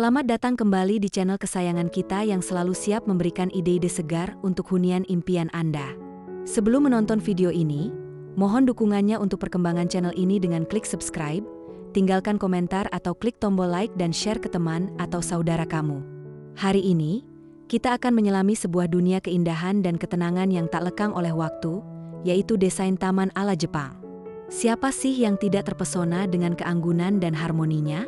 Selamat datang kembali di channel kesayangan kita yang selalu siap memberikan ide-ide segar untuk hunian impian Anda. Sebelum menonton video ini, mohon dukungannya untuk perkembangan channel ini dengan klik subscribe, tinggalkan komentar atau klik tombol like dan share ke teman atau saudara kamu. Hari ini, kita akan menyelami sebuah dunia keindahan dan ketenangan yang tak lekang oleh waktu, yaitu desain taman ala Jepang. Siapa sih yang tidak terpesona dengan keanggunan dan harmoninya?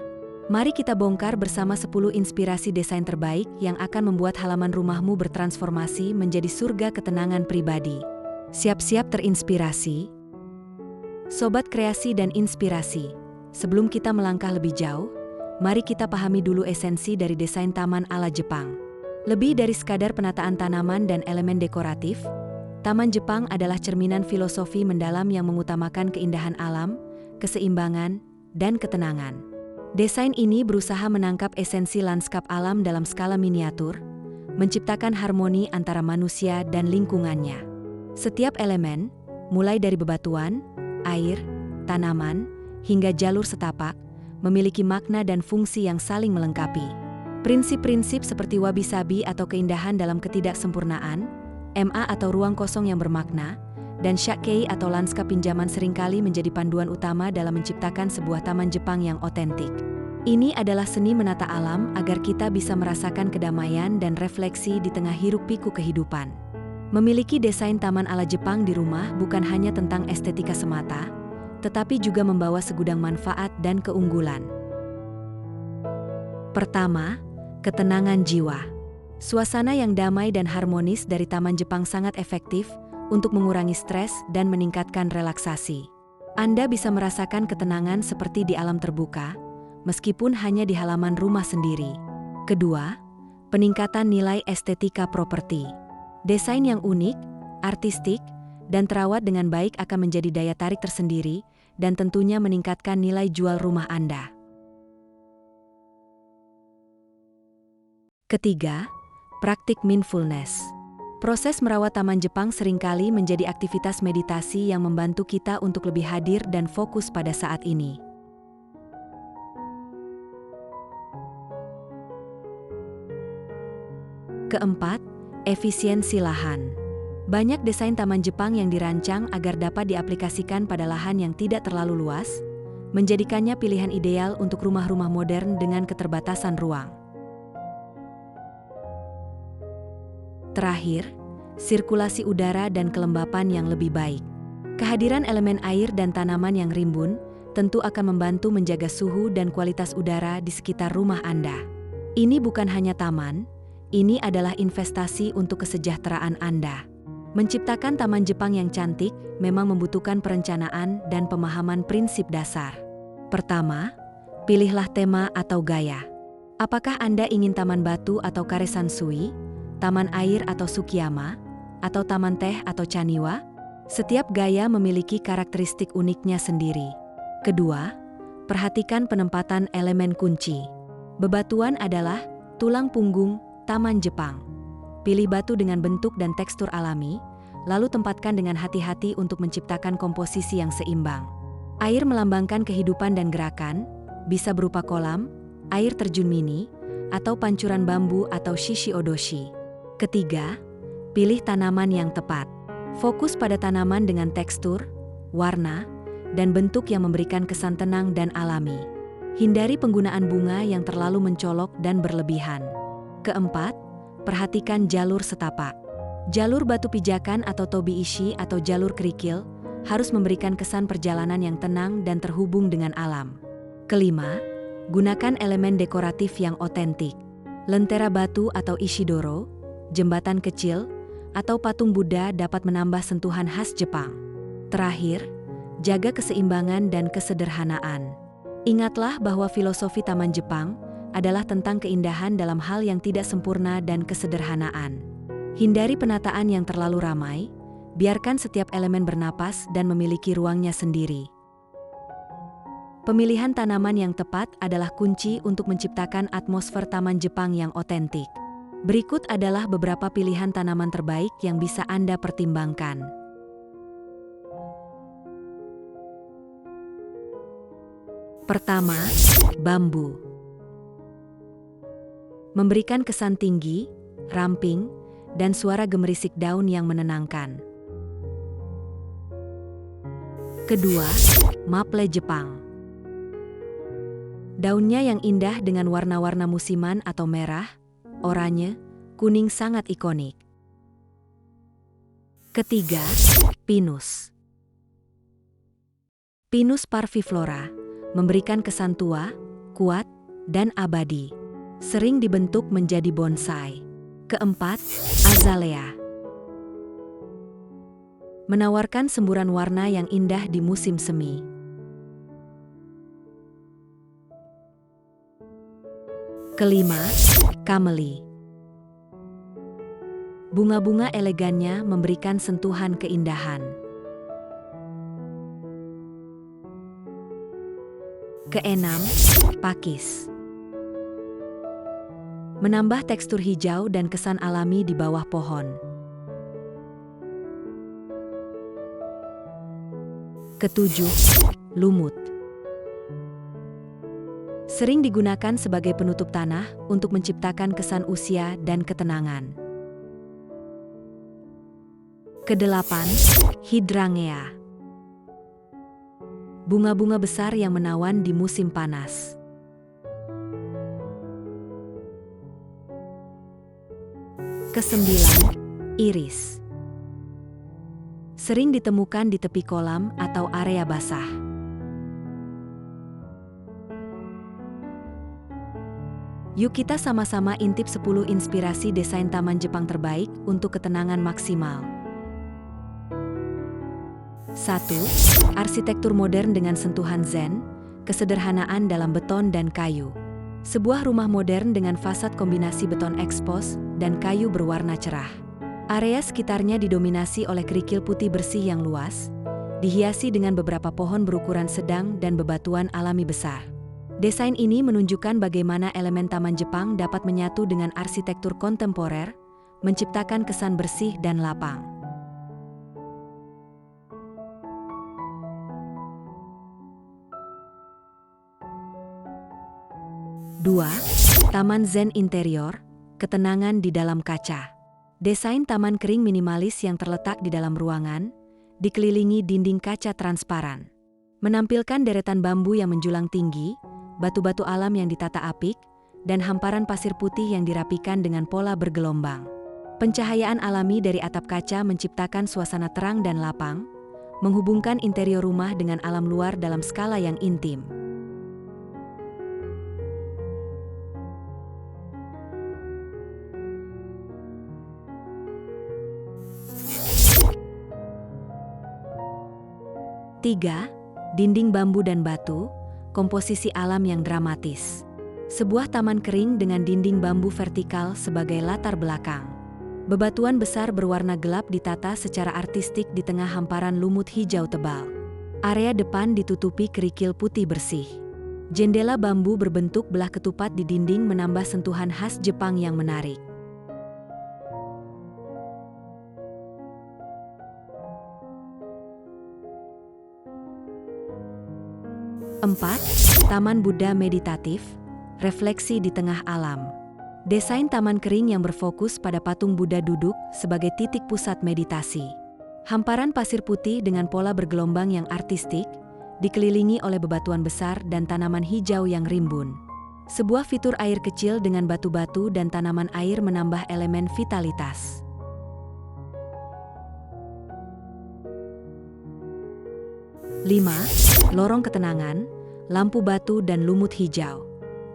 Mari kita bongkar bersama 10 inspirasi desain terbaik yang akan membuat halaman rumahmu bertransformasi menjadi surga ketenangan pribadi. Siap-siap terinspirasi? Sobat kreasi dan inspirasi, sebelum kita melangkah lebih jauh, mari kita pahami dulu esensi dari desain taman ala Jepang. Lebih dari sekadar penataan tanaman dan elemen dekoratif, Taman Jepang adalah cerminan filosofi mendalam yang mengutamakan keindahan alam, keseimbangan, dan ketenangan. Desain ini berusaha menangkap esensi lanskap alam dalam skala miniatur, menciptakan harmoni antara manusia dan lingkungannya. Setiap elemen, mulai dari bebatuan, air, tanaman, hingga jalur setapak, memiliki makna dan fungsi yang saling melengkapi. Prinsip-prinsip seperti wabi-sabi atau keindahan dalam ketidaksempurnaan, MA atau ruang kosong yang bermakna, dan shakkei atau lanskap pinjaman seringkali menjadi panduan utama dalam menciptakan sebuah taman Jepang yang otentik. Ini adalah seni menata alam agar kita bisa merasakan kedamaian dan refleksi di tengah hiruk-pikuk kehidupan. Memiliki desain taman ala Jepang di rumah bukan hanya tentang estetika semata, tetapi juga membawa segudang manfaat dan keunggulan. Pertama, ketenangan jiwa. Suasana yang damai dan harmonis dari Taman Jepang sangat efektif untuk mengurangi stres dan meningkatkan relaksasi. Anda bisa merasakan ketenangan seperti di alam terbuka, meskipun hanya di halaman rumah sendiri. Kedua, peningkatan nilai estetika properti. Desain yang unik, artistik, dan terawat dengan baik akan menjadi daya tarik tersendiri dan tentunya meningkatkan nilai jual rumah Anda. Ketiga, praktik mindfulness. Proses merawat Taman Jepang seringkali menjadi aktivitas meditasi yang membantu kita untuk lebih hadir dan fokus pada saat ini. Keempat, efisiensi lahan. Banyak desain Taman Jepang yang dirancang agar dapat diaplikasikan pada lahan yang tidak terlalu luas, menjadikannya pilihan ideal untuk rumah-rumah modern dengan keterbatasan ruang. Terakhir, sirkulasi udara dan kelembapan yang lebih baik. Kehadiran elemen air dan tanaman yang rimbun tentu akan membantu menjaga suhu dan kualitas udara di sekitar rumah Anda. Ini bukan hanya taman, ini adalah investasi untuk kesejahteraan Anda. Menciptakan Taman Jepang yang cantik memang membutuhkan perencanaan dan pemahaman prinsip dasar. Pertama, pilihlah tema atau gaya. Apakah Anda ingin taman batu atau karesansui? Taman air atau Tsukiyama, atau taman teh atau Chaniwa? Setiap gaya memiliki karakteristik uniknya sendiri. Kedua, perhatikan penempatan elemen kunci. Bebatuan adalah tulang punggung Taman Jepang. Pilih batu dengan bentuk dan tekstur alami, lalu tempatkan dengan hati-hati untuk menciptakan komposisi yang seimbang. Air melambangkan kehidupan dan gerakan, bisa berupa kolam, air terjun mini, atau pancuran bambu atau shishi odoshi. Ketiga, pilih tanaman yang tepat. Fokus pada tanaman dengan tekstur, warna, dan bentuk yang memberikan kesan tenang dan alami. Hindari penggunaan bunga yang terlalu mencolok dan berlebihan. Keempat, perhatikan jalur setapak. Jalur batu pijakan atau tobi-ishi atau jalur kerikil harus memberikan kesan perjalanan yang tenang dan terhubung dengan alam. Kelima, gunakan elemen dekoratif yang otentik. Lentera batu atau ishidoro, jembatan kecil, atau patung Buddha dapat menambah sentuhan khas Jepang. Terakhir, jaga keseimbangan dan kesederhanaan. Ingatlah bahwa filosofi Taman Jepang adalah tentang keindahan dalam hal yang tidak sempurna dan kesederhanaan. Hindari penataan yang terlalu ramai, biarkan setiap elemen bernapas dan memiliki ruangnya sendiri. Pemilihan tanaman yang tepat adalah kunci untuk menciptakan atmosfer Taman Jepang yang otentik. Berikut adalah beberapa pilihan tanaman terbaik yang bisa Anda pertimbangkan. Pertama, bambu. memberikan kesan tinggi, ramping, dan suara gemerisik daun yang menenangkan. Kedua, maple Jepang. Daunnya yang indah dengan warna-warna musiman atau merah, oranye, kuning sangat ikonik. Ketiga, pinus. Pinus parviflora memberikan kesan tua, kuat, dan abadi. Sering dibentuk menjadi bonsai. Keempat, azalea. Menawarkan semburan warna yang indah di musim semi. Kelima, kameli. Bunga-bunga elegannya memberikan sentuhan keindahan. Keenam, pakis. Menambah tekstur hijau dan kesan alami di bawah pohon. Ketujuh, lumut. Sering digunakan sebagai penutup tanah untuk menciptakan kesan usia dan ketenangan. Kedelapan, hydrangea. Bunga-bunga besar yang menawan di musim panas. Kesembilan, iris. Sering ditemukan di tepi kolam atau area basah. Yuk kita sama-sama intip 10 inspirasi desain taman Jepang terbaik untuk ketenangan maksimal. 1. Arsitektur modern dengan sentuhan zen, kesederhanaan dalam beton dan kayu. Sebuah rumah modern dengan fasad kombinasi beton ekspos dan kayu berwarna cerah. Area sekitarnya didominasi oleh kerikil putih bersih yang luas, dihiasi dengan beberapa pohon berukuran sedang dan bebatuan alami besar. Desain ini menunjukkan bagaimana elemen taman Jepang dapat menyatu dengan arsitektur kontemporer, menciptakan kesan bersih dan lapang. Dua, Taman Zen interior, ketenangan di dalam kaca. Desain taman kering minimalis yang terletak di dalam ruangan, dikelilingi dinding kaca transparan. Menampilkan deretan bambu yang menjulang tinggi, batu-batu alam yang ditata apik, dan hamparan pasir putih yang dirapikan dengan pola bergelombang. Pencahayaan alami dari atap kaca menciptakan suasana terang dan lapang, menghubungkan interior rumah dengan alam luar dalam skala yang intim. Tiga, dinding bambu dan batu, komposisi alam yang dramatis. Sebuah taman kering dengan dinding bambu vertikal sebagai latar belakang. Bebatuan besar berwarna gelap ditata secara artistik di tengah hamparan lumut hijau tebal. Area depan ditutupi kerikil putih bersih. Jendela bambu berbentuk belah ketupat di dinding menambah sentuhan khas Jepang yang menarik. 4. Taman Buddha meditatif, refleksi di tengah alam. Desain taman kering yang berfokus pada patung Buddha duduk sebagai titik pusat meditasi. Hamparan pasir putih dengan pola bergelombang yang artistik, dikelilingi oleh bebatuan besar dan tanaman hijau yang rimbun. Sebuah fitur air kecil dengan batu-batu dan tanaman air menambah elemen vitalitas. Lima, lorong ketenangan, lampu batu dan lumut hijau.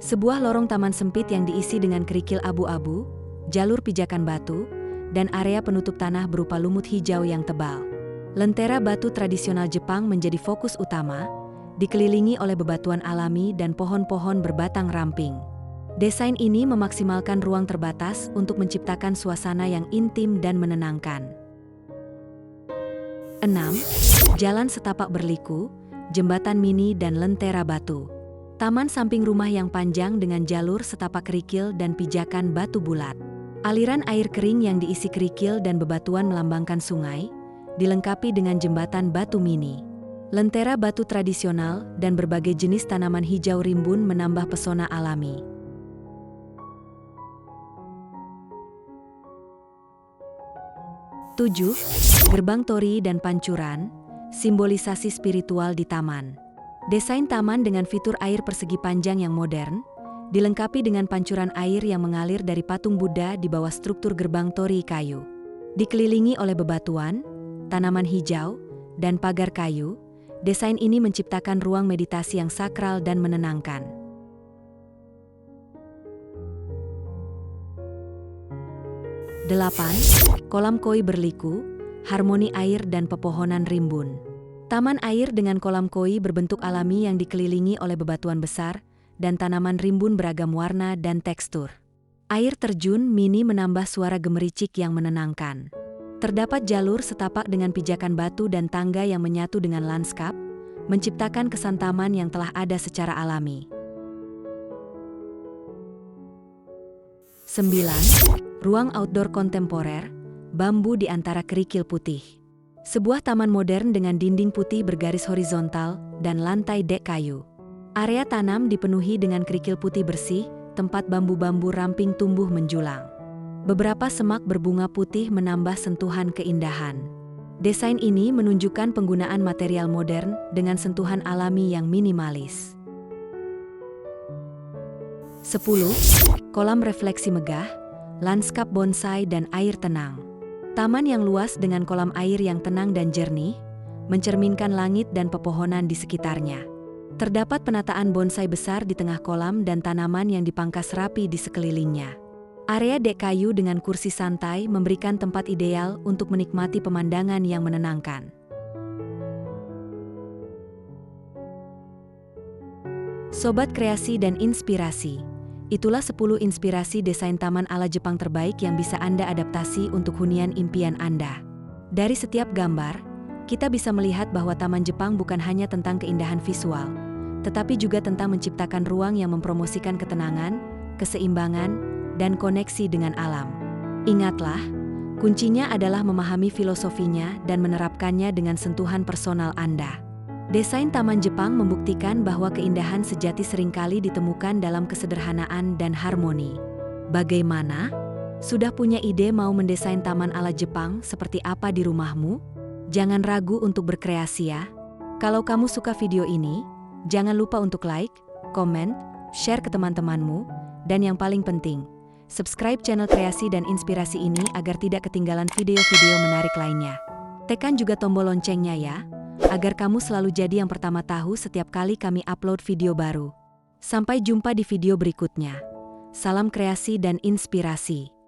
Sebuah lorong taman sempit yang diisi dengan kerikil abu-abu, jalur pijakan batu, dan area penutup tanah berupa lumut hijau yang tebal. Lentera batu tradisional Jepang menjadi fokus utama, dikelilingi oleh bebatuan alami dan pohon-pohon berbatang ramping. Desain ini memaksimalkan ruang terbatas untuk menciptakan suasana yang intim dan menenangkan. 6. Jalan setapak berliku, jembatan mini dan lentera batu. Taman samping rumah yang panjang dengan jalur setapak kerikil dan pijakan batu bulat. Aliran air kering yang diisi kerikil dan bebatuan melambangkan sungai, dilengkapi dengan jembatan batu mini. Lentera batu tradisional dan berbagai jenis tanaman hijau rimbun menambah pesona alami. 7. Gerbang torii dan pancuran, simbolisasi spiritual di taman. Desain taman dengan fitur air persegi panjang yang modern, dilengkapi dengan pancuran air yang mengalir dari patung Buddha di bawah struktur gerbang torii kayu. Dikelilingi oleh bebatuan, tanaman hijau, dan pagar kayu, desain ini menciptakan ruang meditasi yang sakral dan menenangkan. 8. Kolam koi berliku, harmoni air dan pepohonan rimbun. Taman air dengan kolam koi berbentuk alami yang dikelilingi oleh bebatuan besar dan tanaman rimbun beragam warna dan tekstur. Air terjun mini menambah suara gemericik yang menenangkan. Terdapat jalur setapak dengan pijakan batu dan tangga yang menyatu dengan lanskap, menciptakan kesan taman yang telah ada secara alami. 9. Ruang outdoor kontemporer, bambu di antara kerikil putih. Sebuah taman modern dengan dinding putih bergaris horizontal dan lantai dek kayu. Area tanam dipenuhi dengan kerikil putih bersih, tempat bambu-bambu ramping tumbuh menjulang. Beberapa semak berbunga putih menambah sentuhan keindahan. Desain ini menunjukkan penggunaan material modern dengan sentuhan alami yang minimalis. 10. Kolam refleksi megah, lanskap bonsai dan air tenang. Taman yang luas dengan kolam air yang tenang dan jernih, mencerminkan langit dan pepohonan di sekitarnya. Terdapat penataan bonsai besar di tengah kolam dan tanaman yang dipangkas rapi di sekelilingnya. Area dek kayu dengan kursi santai memberikan tempat ideal untuk menikmati pemandangan yang menenangkan. Sobat kreasi dan inspirasi, itulah 10 inspirasi desain taman ala Jepang terbaik yang bisa Anda adaptasi untuk hunian impian Anda. Dari setiap gambar, kita bisa melihat bahwa taman Jepang bukan hanya tentang keindahan visual, tetapi juga tentang menciptakan ruang yang mempromosikan ketenangan, keseimbangan, dan koneksi dengan alam. Ingatlah, kuncinya adalah memahami filosofinya dan menerapkannya dengan sentuhan personal Anda. Desain Taman Jepang membuktikan bahwa keindahan sejati seringkali ditemukan dalam kesederhanaan dan harmoni. Bagaimana? Sudah punya ide mau mendesain taman ala Jepang seperti apa di rumahmu? Jangan ragu untuk berkreasi ya. Kalau kamu suka video ini, jangan lupa untuk like, komen, share ke teman-temanmu, dan yang paling penting, subscribe channel kreasi dan inspirasi ini agar tidak ketinggalan video-video menarik lainnya. Tekan juga tombol loncengnya ya, agar kamu selalu jadi yang pertama tahu setiap kali kami upload video baru. Sampai jumpa di video berikutnya. Salam kreasi dan inspirasi.